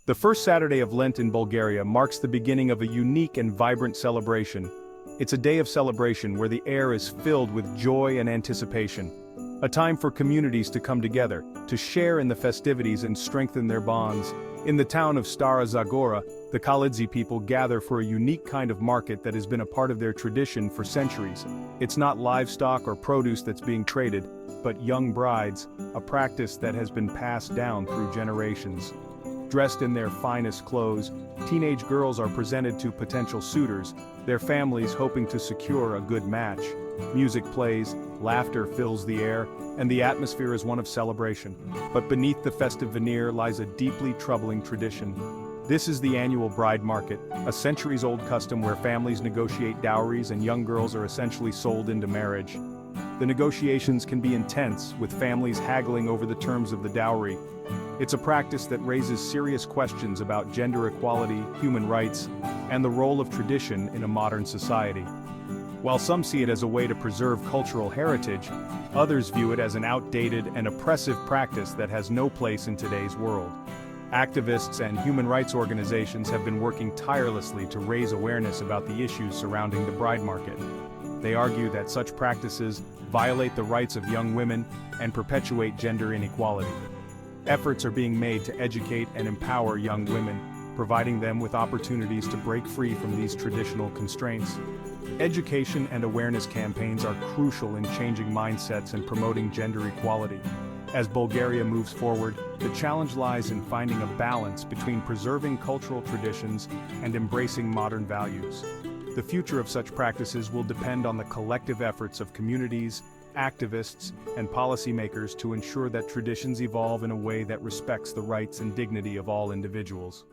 The first Saturday of Lent in Bulgaria marks the beginning of a unique and vibrant celebration. It's a day of celebration where the air is filled with joy and anticipation. A time for communities to come together, to share in the festivities and strengthen their bonds. In the town of Stara Zagora, the Khalidzi people gather for a unique kind of market that has been a part of their tradition for centuries. It's not livestock or produce that's being traded, but young brides, a practice that has been passed down through generations. Dressed in their finest clothes, teenage girls are presented to potential suitors, their families hoping to secure a good match. Music plays, laughter fills the air, and the atmosphere is one of celebration. But beneath the festive veneer lies a deeply troubling tradition. This is the annual bride market, a centuries-old custom where families negotiate dowries and young girls are essentially sold into marriage. The negotiations can be intense, with families haggling over the terms of the dowry. It's a practice that raises serious questions about gender equality, human rights, and the role of tradition in a modern society. While some see it as a way to preserve cultural heritage, others view it as an outdated and oppressive practice that has no place in today's world. Activists and human rights organizations have been working tirelessly to raise awareness about the issues surrounding the bride market. They argue that such practices violate the rights of young women and perpetuate gender inequality. Efforts are being made to educate and empower young women, providing them with opportunities to break free from these traditional constraints. Education and awareness campaigns are crucial in changing mindsets and promoting gender equality. As Bulgaria moves forward, the challenge lies in finding a balance between preserving cultural traditions and embracing modern values. The future of such practices will depend on the collective efforts of communities, activists, and policymakers to ensure that traditions evolve in a way that respects the rights and dignity of all individuals.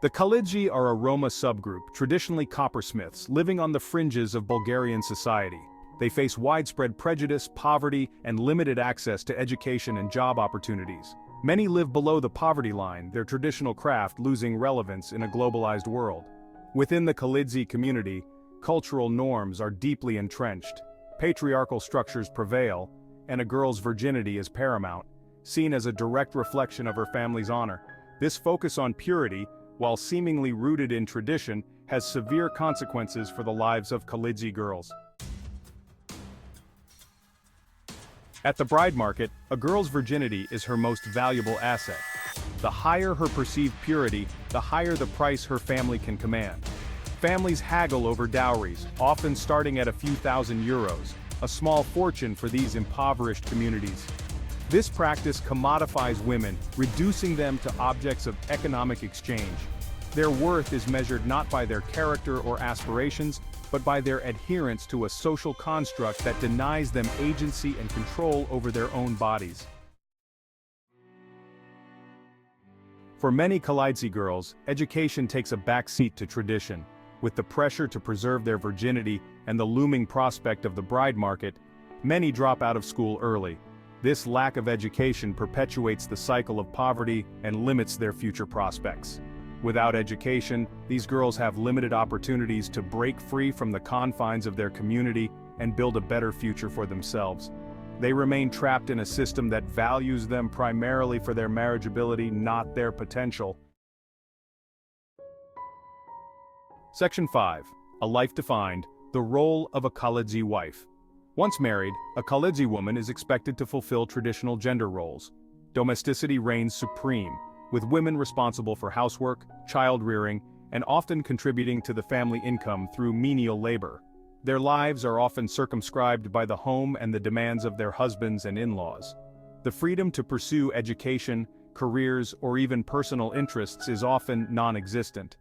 The Khalidzi are a Roma subgroup, traditionally coppersmiths, living on the fringes of Bulgarian society. They face widespread prejudice, poverty, and limited access to education and job opportunities. Many live below the poverty line, their traditional craft losing relevance in a globalized world. Within the Khalidzi community, cultural norms are deeply entrenched. Patriarchal structures prevail, and a girl's virginity is paramount, seen as a direct reflection of her family's honor. This focus on purity, while seemingly rooted in tradition, has severe consequences for the lives of Khalidzi girls. At the bride market, a girl's virginity is her most valuable asset. The higher her perceived purity, the higher the price her family can command. Families haggle over dowries, often starting at a few thousand euros, a small fortune for these impoverished communities. This practice commodifies women, reducing them to objects of economic exchange. Their worth is measured not by their character or aspirations, but by their adherence to a social construct that denies them agency and control over their own bodies. For many Khalidzi girls, education takes a backseat to tradition. With the pressure to preserve their virginity and the looming prospect of the bride market, many drop out of school early. This lack of education perpetuates the cycle of poverty and limits their future prospects. Without education, these girls have limited opportunities to break free from the confines of their community and build a better future for themselves. They remain trapped in a system that values them primarily for their marriageability, not their potential. Section 5. A life defined, the role of a Khalidzi wife. Once married, a Khalidzi woman is expected to fulfill traditional gender roles. Domesticity reigns supreme, with women responsible for housework, child-rearing, and often contributing to the family income through menial labor. Their lives are often circumscribed by the home and the demands of their husbands and in-laws. The freedom to pursue education, careers, or even personal interests is often non-existent.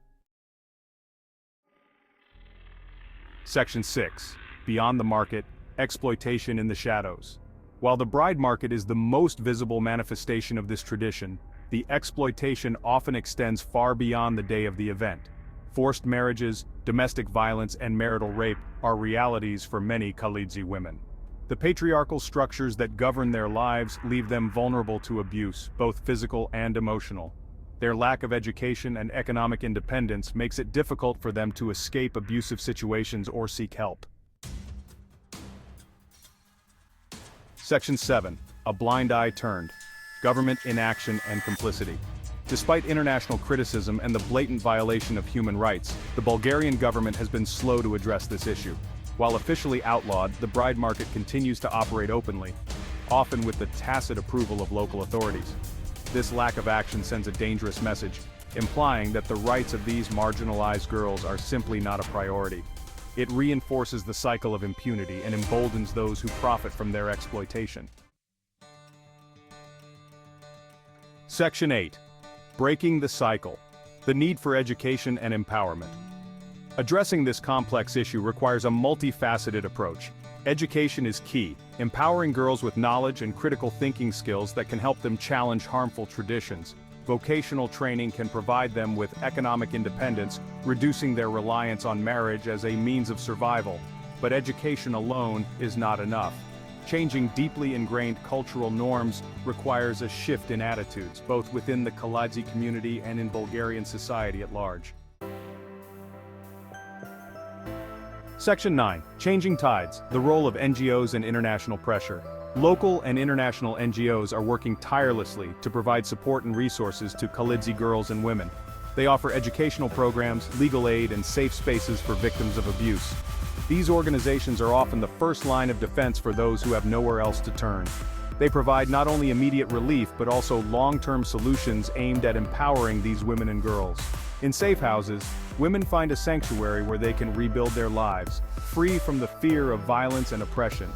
Section 6. Beyond the market, exploitation in the shadows. While the bride market is the most visible manifestation of this tradition, the exploitation often extends far beyond the day of the event. Forced marriages, domestic violence, and marital rape are realities for many Khalidzi women. The patriarchal structures that govern their lives leave them vulnerable to abuse, both physical and emotional. Their lack of education and economic independence makes it difficult for them to escape abusive situations or seek help. Section 7. A blind eye turned. government inaction and complicity. Despite international criticism and the blatant violation of human rights, the Bulgarian government has been slow to address this issue. While officially outlawed, the bride market continues to operate openly, often with the tacit approval of local authorities. This lack of action sends a dangerous message, implying that the rights of these marginalized girls are simply not a priority. It reinforces the cycle of impunity and emboldens those who profit from their exploitation. Section 8. Breaking the cycle. The need for education and empowerment. Addressing this complex issue requires a multifaceted approach. Education is key, empowering girls with knowledge and critical thinking skills that can help them challenge harmful traditions. Vocational training can provide them with economic independence, reducing their reliance on marriage as a means of survival. But education alone is not enough. Changing deeply ingrained cultural norms requires a shift in attitudes, both within the Cryptid community and in Bulgarian society at large. Section 9. Changing tides, the role of NGOs and international pressure. Local and international NGOs are working tirelessly to provide support and resources to Cryptid girls and women. They offer educational programs, legal aid, and safe spaces for victims of abuse. These organizations are often the first line of defense for those who have nowhere else to turn. They provide not only immediate relief but also long-term solutions aimed at empowering these women and girls. In safe houses, women find a sanctuary where they can rebuild their lives, free from the fear of violence and oppression.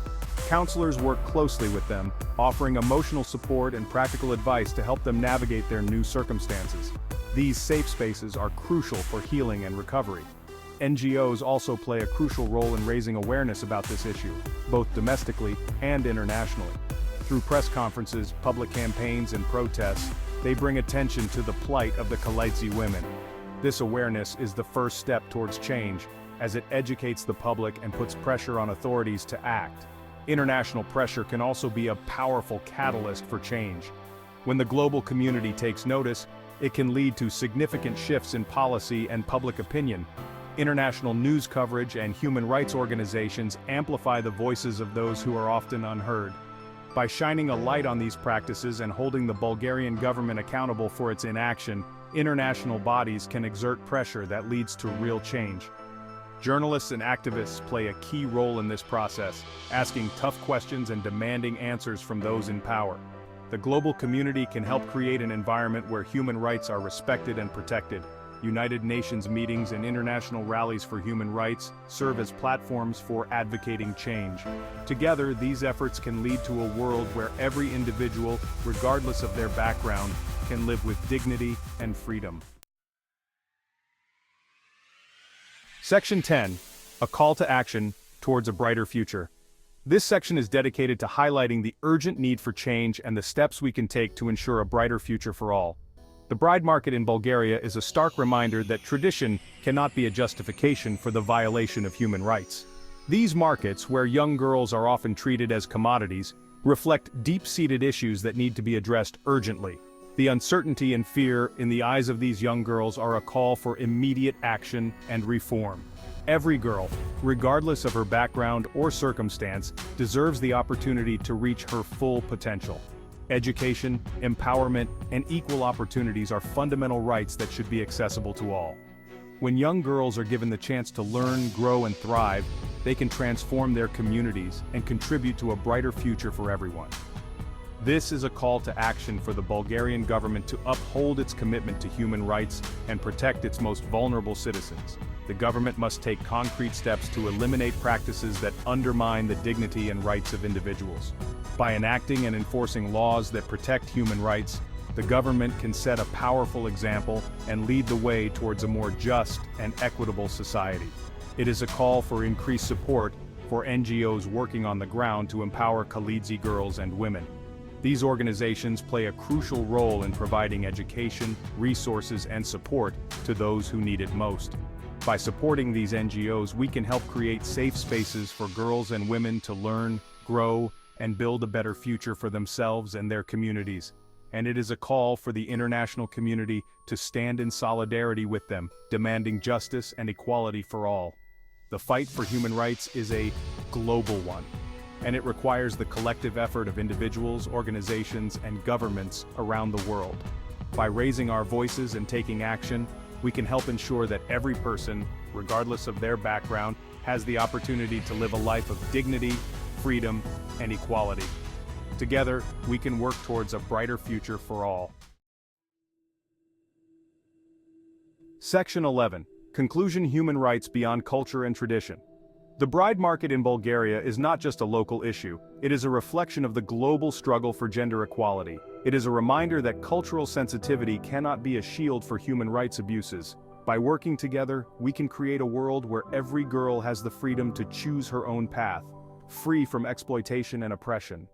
Counselors work closely with them, offering emotional support and practical advice to help them navigate their new circumstances. These safe spaces are crucial for healing and recovery. NGOs also play a crucial role in raising awareness about this issue, both domestically and internationally. Through press conferences, public campaigns, and protests, they bring attention to the plight of the Cryptid women. This awareness is the first step towards change, as it educates the public and puts pressure on authorities to act. International pressure can also be a powerful catalyst for change. When the global community takes notice, it can lead to significant shifts in policy and public opinion. International news coverage and human rights organizations amplify the voices of those who are often unheard. By shining a light on these practices and holding the Bulgarian government accountable for its inaction, international bodies can exert pressure that leads to real change. Journalists and activists play a key role in this process, asking tough questions and demanding answers from those in power. The global community can help create an environment where human rights are respected and protected. United Nations meetings and international rallies for human rights serve as platforms for advocating change. Together, these efforts can lead to a world where every individual, regardless of their background, can live with dignity and freedom. Section 10. A call to action towards a brighter future. This section is dedicated to highlighting the urgent need for change and the steps we can take to ensure a brighter future for all. The bride market in Bulgaria is a stark reminder that tradition cannot be a justification for the violation of human rights. These markets, where young girls are often treated as commodities, reflect deep-seated issues that need to be addressed urgently. The uncertainty and fear in the eyes of these young girls are a call for immediate action and reform. Every girl, regardless of her background or circumstance, deserves the opportunity to reach her full potential. Education, empowerment, and equal opportunities are fundamental rights that should be accessible to all. When young girls are given the chance to learn, grow, and thrive, they can transform their communities and contribute to a brighter future for everyone. This is a call to action for the Bulgarian government to uphold its commitment to human rights and protect its most vulnerable citizens. The government must take concrete steps to eliminate practices that undermine the dignity and rights of individuals. By enacting and enforcing laws that protect human rights, the government can set a powerful example and lead the way towards a more just and equitable society. It is a call for increased support for NGOs working on the ground to empower Cryptid girls and women. These organizations play a crucial role in providing education, resources, and support to those who need it most. By supporting these NGOs, we can help create safe spaces for girls and women to learn, grow, and build a better future for themselves and their communities. And it is a call for the international community to stand in solidarity with them, demanding justice and equality for all. The fight for human rights is a global one. and it requires the collective effort of individuals, organizations, and governments around the world. By raising our voices and taking action, we can help ensure that every person, regardless of their background, has the opportunity to live a life of dignity, freedom, and equality. Together, we can work towards a brighter future for all. Section 11. Conclusion: Human Rights Beyond Culture and Tradition. The bride market in Bulgaria is not just a local issue, it is a reflection of the global struggle for gender equality. It is a reminder that cultural sensitivity cannot be a shield for human rights abuses. By working together, we can create a world where every girl has the freedom to choose her own path, free from exploitation and oppression.